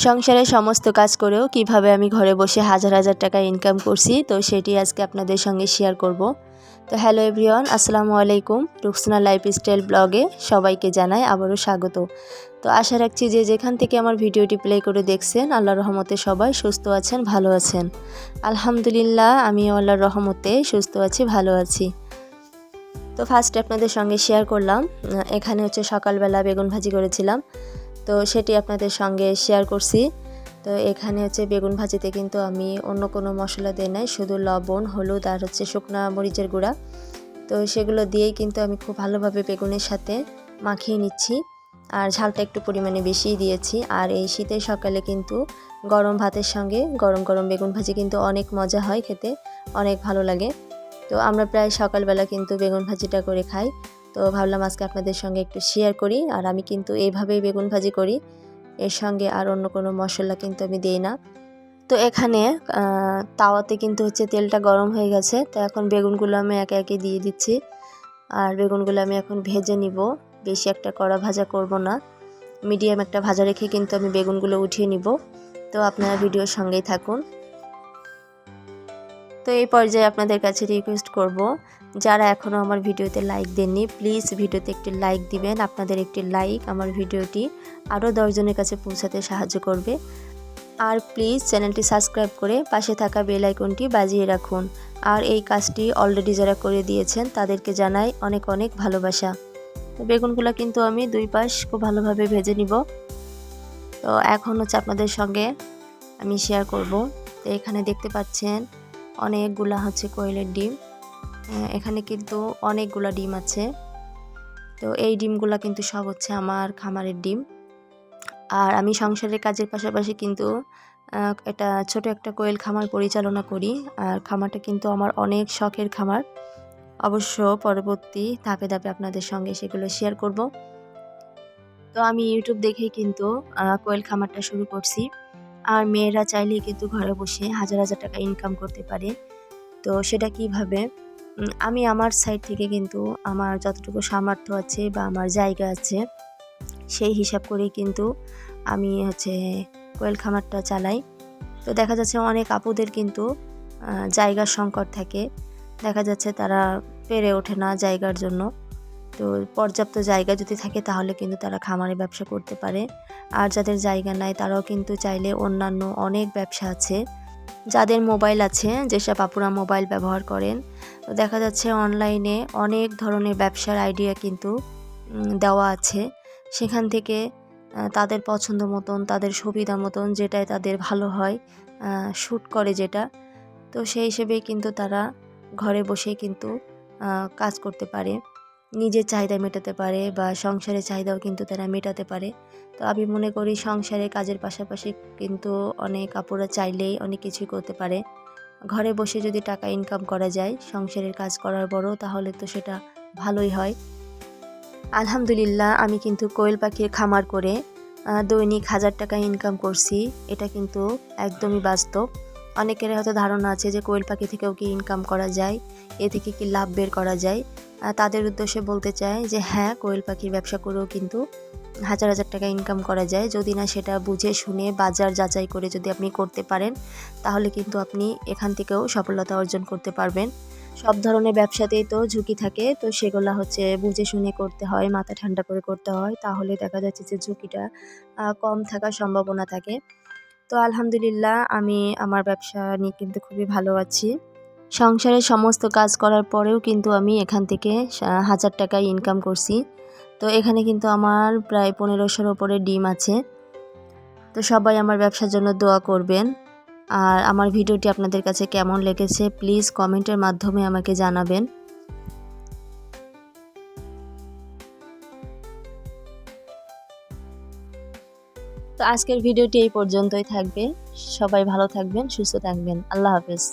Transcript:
সংসারের সমস্ত কাজ করেও কিভাবে আমি ঘরে বসে হাজার হাজার টাকা ইনকাম করছি, তো সেটি আজকে আপনাদের সঙ্গে শেয়ার করব। তো হ্যালো এভরিওয়ান, আসসালামু আলাইকুম। রুকসানা লাইফস্টাইল ব্লগে সবাইকে জানাই আবারও স্বাগত। তো আশা রাখছি যে যেখান থেকে আমার ভিডিওটি প্লে করে দেখছেন, আল্লাহর রহমতে সবাই সুস্থ আছেন, ভালো আছেন। আলহামদুলিল্লাহ, আমিও আল্লাহর রহমতে সুস্থ আছি, ভালো আছি। তো ফার্স্টে আপনাদের সঙ্গে শেয়ার করলাম, এখানে হচ্ছে সকালবেলা বেগুন ভাজি করেছিলাম, তো সেটি আপনাদের সঙ্গে শেয়ার করছি। তো এখানে হচ্ছে বেগুন ভাজিতে কিন্তু আমি অন্য কোনো মশলা দিই নাই, শুধু লবণ, হলুদ আর হচ্ছে শুকনা মরিচের গুঁড়া। তো সেগুলো দিয়েই কিন্তু আমি খুব ভালোভাবে বেগুনের সাথে মাখিয়ে নিচ্ছি, আর ঝালটা একটু পরিমাণে বেশিই দিয়েছি। আর এই শীতের সকালে কিন্তু গরম ভাতের সঙ্গে গরম গরম বেগুন ভাজি কিন্তু অনেক মজা হয়, খেতে অনেক ভালো লাগে। তো আমরা প্রায় সকালবেলা কিন্তু বেগুন ভাজিটা করে খাই। তো ভাবলাম আজকে আপনাদের সঙ্গে একটু শেয়ার করি। আর আমি কিন্তু এইভাবেই বেগুন ভাজি করি, এর সঙ্গে আর অন্য কোনো মশলা কিন্তু আমি দিই না। তো এখানে তাওয়াতে কিন্তু হচ্ছে তেলটা গরম হয়ে গেছে। তো এখন বেগুনগুলো আমি একে একে দিয়ে দিচ্ছি, আর বেগুনগুলো আমি এখন ভেজে নিব। বেশি একটা কড়া ভাজা করব না, মিডিয়াম একটা ভাজা রেখে কিন্তু আমি বেগুনগুলো উঠিয়ে নিব। তো আপনারা ভিডিওর সঙ্গেই থাকুন। তো এই পর্যায়ে আপনাদের কাছে রিকোয়েস্ট করব, যারা এখনও আমার ভিডিওতে লাইক দেননি, প্লিজ ভিডিওতে একটি লাইক দিবেন। আপনাদের একটি লাইক আমার ভিডিওটি আরও 10 জনের কাছে পৌঁছাতে সাহায্য করবে। আর প্লিজ চ্যানেলটি সাবস্ক্রাইব করে পাশে থাকা বেল আইকনটি বাজিয়ে রাখুন। আর এই কাজটি অলরেডি যারা করে দিয়েছেন তাদেরকে জানাই অনেক অনেক ভালোবাসা। তো বেগুনগুলো কিন্তু আমি দুই পাশ খুব ভালোভাবে ভেজে নিব। তো এখন হচ্ছে আপনাদের সঙ্গে আমি শেয়ার করব। তো এখানে দেখতে পাচ্ছেন অনেকগুলা হচ্ছে কোয়েলের ডিম, এখানে কিন্তু অনেকগুলা ডিম আছে। তো এই ডিমগুলা কিন্তু সব হচ্ছে আমার খামারের ডিম। আর আমি সংসারের কাজের পাশাপাশি কিন্তু এটা ছোট একটা কোয়েল খামার পরিচালনা করি। আর খামারটা কিন্তু আমার অনেক শখের খামার। অবশ্য পরবর্তী ধাপে ধাপে আপনাদের সঙ্গে সেগুলো শেয়ার করব। তো আমি ইউটিউব দেখেই কিন্তু কোয়েল খামারটা শুরু করছি। আর মেয়েরা চাইলেই কিন্তু ঘরে বসে হাজার হাজার টাকা ইনকাম করতে পারে। তো সেটা কিভাবে, আমি আমার সাইড থেকে কিন্তু আমার যতটুকু সামর্থ্য আছে বা আমার জায়গা আছে সেই হিসাব করেই কিন্তু আমি হচ্ছে কোয়েল খামারটা চালাই। তো দেখা যাচ্ছে অনেক আপুদের কিন্তু জায়গার সংকট থাকে, দেখা যাচ্ছে তারা পেরে ওঠে না জায়গার জন্য। তো পর্যাপ্ত জায়গা যদি থাকে তাহলে কিন্তু তারা খামারে ব্যবসা করতে পারে। আর যাদের জায়গা নাই তারাও কিন্তু চাইলে অন্যান্য অনেক ব্যবসা আছে। যাদের মোবাইল আছে, যেসব আপুরা মোবাইল ব্যবহার করেন, তো দেখা যাচ্ছে অনলাইনে অনেক ধরনের ব্যবসার আইডিয়া কিন্তু দেওয়া আছে। সেখান থেকে তাদের পছন্দ মতন, তাদের সুবিধা মতন, যেটাই তাদের ভালো হয়, শ্যুট করে যেটা, তো সেই হিসেবেই কিন্তু তারা ঘরে বসেই কিন্তু কাজ করতে পারে, নিজের চাহিদা মেটাতে পারে বা সংসারের চাহিদাও কিন্তু তারা মেটাতে পারে। তো আমি মনে করি সংসারের কাজের পাশাপাশি কিন্তু অনেক আপুরা চাইলেই অনেক কিছুই করতে পারে। ঘরে বসে যদি টাকা ইনকাম করা যায় সংসারের কাজ করার পরও, তাহলে তো সেটা ভালোই হয়। আলহামদুলিল্লাহ, আমি কিন্তু কোয়েল পাখির খামার করে দৈনিক 1000 টাকা ইনকাম করছি। এটা কিন্তু একদমই বাস্তব। অনেকের হয়তো ধারণা আছে যে কোয়েল পাখি থেকেও কি ইনকাম করা যায়, এ থেকে কি লাভ বের করা যায়। তাদের উদ্দেশ্যে বলতে চাই যে হ্যাঁ, কোয়েল পাখির ব্যবসা করেও কিন্তু হাজার হাজার টাকা ইনকাম করা যায়। যদি না সেটা বুঝে শুনে বাজার যাচাই করে যদি আপনি করতে পারেন, তাহলে কিন্তু আপনি এখান থেকেও সফলতা অর্জন করতে পারবেন। সব ধরনের ব্যবসাতেই তো ঝুঁকি থাকে, তো সেগুলো হচ্ছে বুঝে শুনে করতে হয়, মাথা ঠান্ডা করে করতে হয়, তাহলে দেখা যাচ্ছে যে ঝুঁকিটা কম থাকার সম্ভাবনা থাকে। তো আলহামদুলিল্লাহ, আমি আমার ব্যবসা নিয়ে কিন্তু খুবই ভালো আছি। সংসারের সমস্ত কাজ করার পরেও কিন্তু আমি এখান থেকে 1000 টাকা ইনকাম করছি। তো এখানে কিন্তু আমার প্রায় 1500-র ওপরে ডিম আছে। তো সবাই আমার ব্যবসার জন্য দোয়া করবেন। আর আমার ভিডিওটি আপনাদের কাছে কেমন লেগেছে প্লিজ কমেন্টের মাধ্যমে আমাকে জানাবেন। তো আজকের ভিডিওটি এই পর্যন্তই থাকবে। সবাই ভালো থাকবেন, সুস্থ থাকবেন। আল্লাহ হাফেজ।